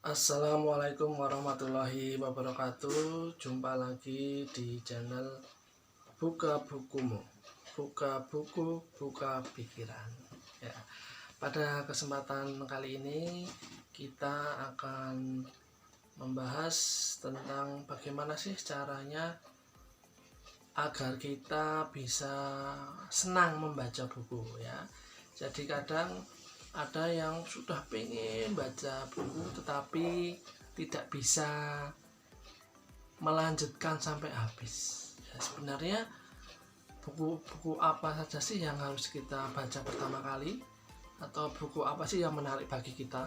Assalamualaikum warahmatullahi wabarakatuh. Jumpa lagi di channel Buka Bukumu. Buka buku, buka pikiran. Ya. Pada kesempatan kali ini kita akan membahas tentang bagaimana sih caranya agar kita bisa senang membaca buku ya. Jadi kadang ada yang sudah pengen baca buku tetapi tidak bisa melanjutkan sampai habis. Ya, sebenarnya buku-buku apa saja sih yang harus kita baca pertama kali, atau buku apa sih yang menarik bagi kita?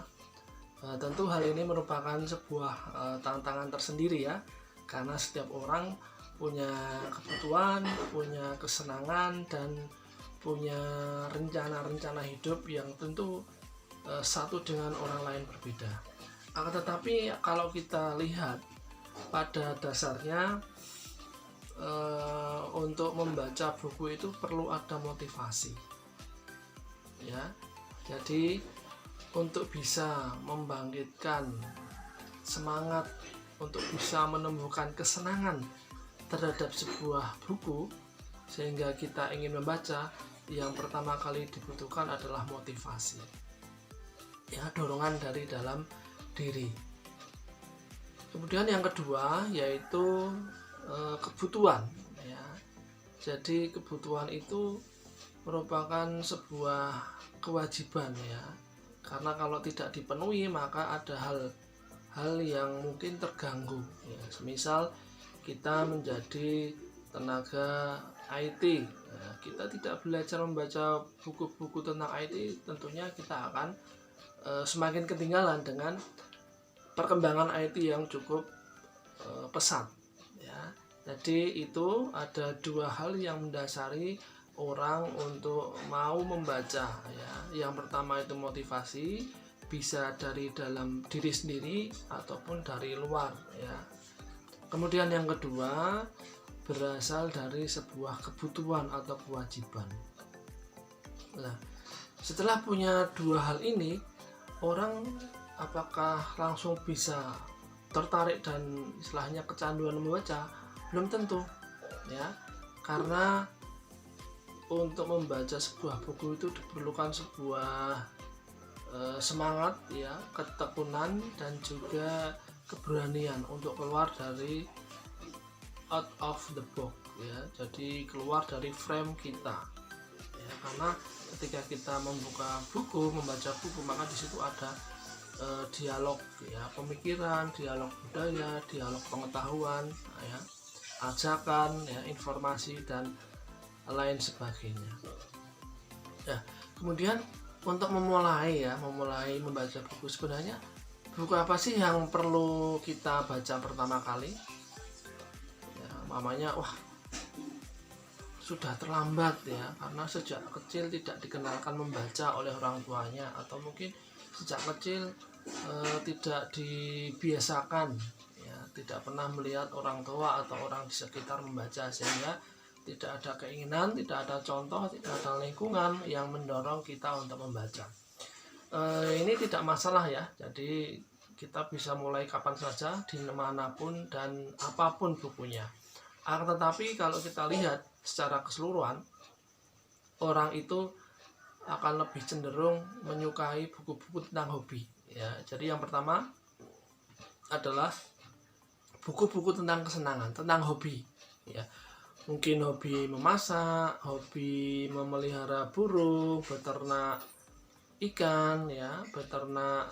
Tentu hal ini merupakan sebuah tantangan tersendiri ya, karena setiap orang punya kebutuhan, punya kesenangan, dan punya rencana-rencana hidup yang tentu satu dengan orang lain berbeda. Akan tetapi kalau kita lihat pada dasarnya untuk membaca buku itu perlu ada motivasi ya. Jadi untuk bisa membangkitkan semangat, untuk bisa menemukan kesenangan terhadap sebuah buku sehingga kita ingin membaca, yang pertama kali dibutuhkan adalah motivasi ya, dorongan dari dalam diri. Kemudian yang kedua yaitu kebutuhan ya. Jadi kebutuhan itu merupakan sebuah kewajiban ya, karena kalau tidak dipenuhi maka ada hal yang mungkin terganggu ya. Semisal kita menjadi tenaga IT, nah, kita tidak belajar membaca buku-buku tentang IT, tentunya kita akan semakin ketinggalan dengan perkembangan IT yang cukup pesat ya. Jadi itu ada dua hal yang mendasari orang untuk mau membaca ya. Yang pertama itu motivasi, bisa dari dalam diri sendiri ataupun dari luar ya. Kemudian yang kedua berasal dari sebuah kebutuhan atau kewajiban. Nah, setelah punya dua hal ini, orang apakah langsung bisa tertarik dan istilahnya kecanduan membaca? Belum tentu ya, karena untuk membaca sebuah buku itu diperlukan sebuah semangat ya, ketekunan, dan juga keberanian untuk keluar dari out of the box ya, jadi keluar dari frame kita ya. Karena ketika kita membuka buku, membaca buku, maka di situ ada dialog ya, pemikiran, dialog budaya, dialog pengetahuan ya, ajakan ya, informasi, dan lain sebagainya ya. Kemudian untuk memulai membaca buku, sebenarnya buku apa sih yang perlu kita baca pertama kali? Mamanya wah sudah terlambat ya, karena sejak kecil tidak dikenalkan membaca oleh orang tuanya, atau mungkin sejak kecil tidak dibiasakan ya, tidak pernah melihat orang tua atau orang di sekitar membaca, sehingga tidak ada keinginan, tidak ada contoh, tidak ada lingkungan yang mendorong kita untuk membaca. Ini tidak masalah ya, jadi kita bisa mulai kapan saja, di manapun dan apapun bukunya. Akan tetapi kalau kita lihat secara keseluruhan, orang itu akan lebih cenderung menyukai buku-buku tentang hobi ya. Jadi yang pertama adalah buku-buku tentang kesenangan, tentang hobi ya. Mungkin hobi memasak, hobi memelihara burung, beternak ikan ya, beternak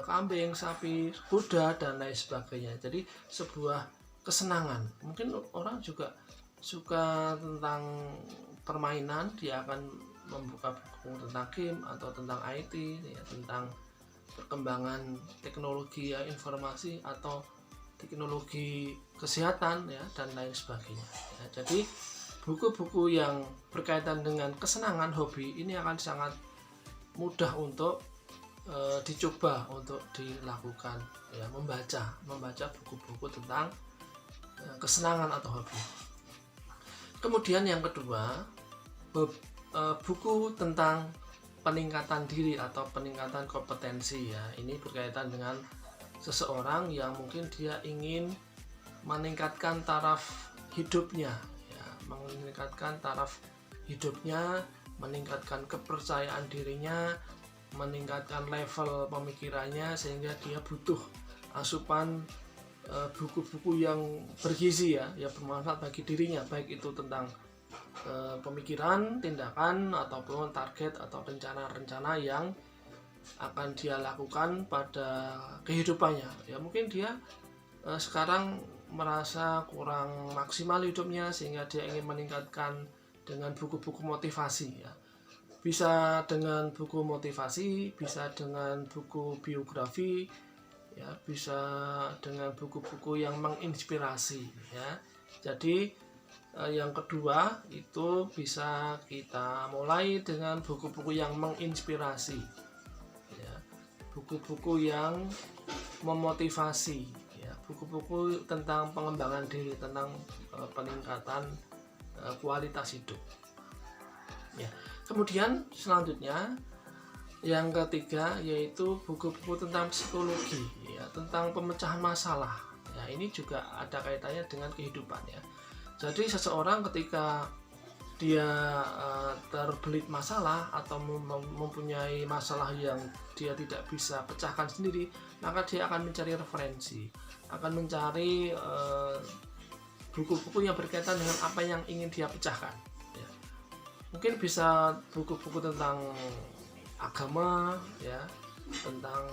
kambing, sapi, kuda, dan lain sebagainya. Jadi sebuah kesenangan. Mungkin orang juga suka tentang permainan, dia akan membuka buku tentang game atau tentang IT ya, tentang perkembangan teknologi ya, informasi atau teknologi kesehatan ya, dan lain sebagainya ya. Jadi buku-buku yang berkaitan dengan kesenangan, hobi, ini akan sangat mudah untuk dicoba untuk dilakukan ya, membaca buku-buku tentang kesenangan atau hobi. Kemudian yang kedua, buku tentang peningkatan diri atau peningkatan kompetensi ya. Ini berkaitan dengan seseorang yang mungkin dia ingin meningkatkan taraf hidupnya, ya, meningkatkan taraf hidupnya, meningkatkan kepercayaan dirinya, meningkatkan level pemikirannya, sehingga dia butuh asupan buku-buku yang bergizi ya bermanfaat bagi dirinya, baik itu tentang pemikiran, tindakan, ataupun target atau rencana-rencana yang akan dia lakukan pada kehidupannya. Ya mungkin dia sekarang merasa kurang maksimal hidupnya, sehingga dia ingin meningkatkan dengan buku-buku motivasi ya. Bisa dengan buku motivasi, bisa dengan buku biografi, ya, bisa dengan buku-buku yang menginspirasi ya. Jadi yang kedua itu bisa kita mulai dengan buku-buku yang menginspirasi ya, buku-buku yang memotivasi ya, buku-buku tentang pengembangan diri, tentang peningkatan kualitas hidup ya. Kemudian selanjutnya yang ketiga yaitu buku-buku tentang psikologi ya, tentang pemecahan masalah ya. Ini juga ada kaitannya dengan kehidupan ya. Jadi seseorang ketika dia terbelit masalah atau mempunyai masalah yang dia tidak bisa pecahkan sendiri, maka dia akan mencari referensi, akan mencari buku-buku yang berkaitan dengan apa yang ingin dia pecahkan ya. Mungkin bisa buku-buku tentang agama ya, tentang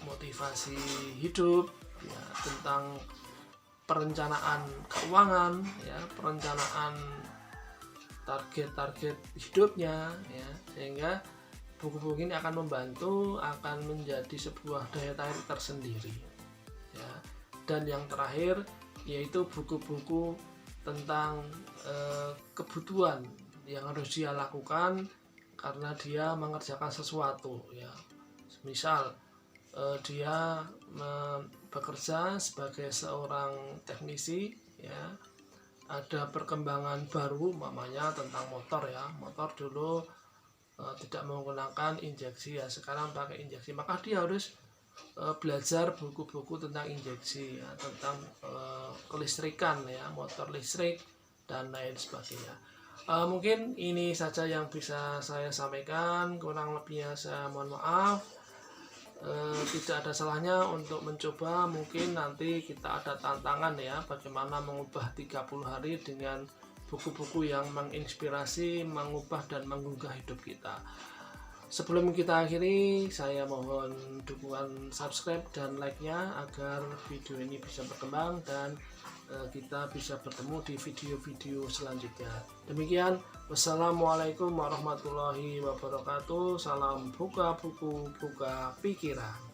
motivasi hidup ya, tentang perencanaan keuangan ya, perencanaan target-target hidupnya ya, sehingga buku-buku ini akan membantu, akan menjadi sebuah daya tarik tersendiri ya. Dan yang terakhir yaitu buku-buku tentang kebutuhan yang harus dia lakukan karena dia mengerjakan sesuatu ya. Misal dia bekerja sebagai seorang teknisi ya, ada perkembangan baru mamanya tentang motor ya, motor dulu tidak menggunakan injeksi ya, sekarang pakai injeksi, maka dia harus belajar buku-buku tentang injeksi ya, tentang kelistrikan ya, motor listrik dan lain sebagainya. Mungkin ini saja yang bisa saya sampaikan, kurang lebihnya saya mohon maaf. Tidak ada salahnya untuk mencoba. Mungkin nanti kita ada tantangan ya, bagaimana mengubah 30 hari dengan buku-buku yang menginspirasi, mengubah dan menggugah hidup kita. Sebelum kita akhiri, saya mohon dukungan subscribe dan like-nya agar video ini bisa berkembang dan kita bisa bertemu di video-video selanjutnya. Demikian, wassalamualaikum warahmatullahi wabarakatuh. Salam buka buku, buka pikiran.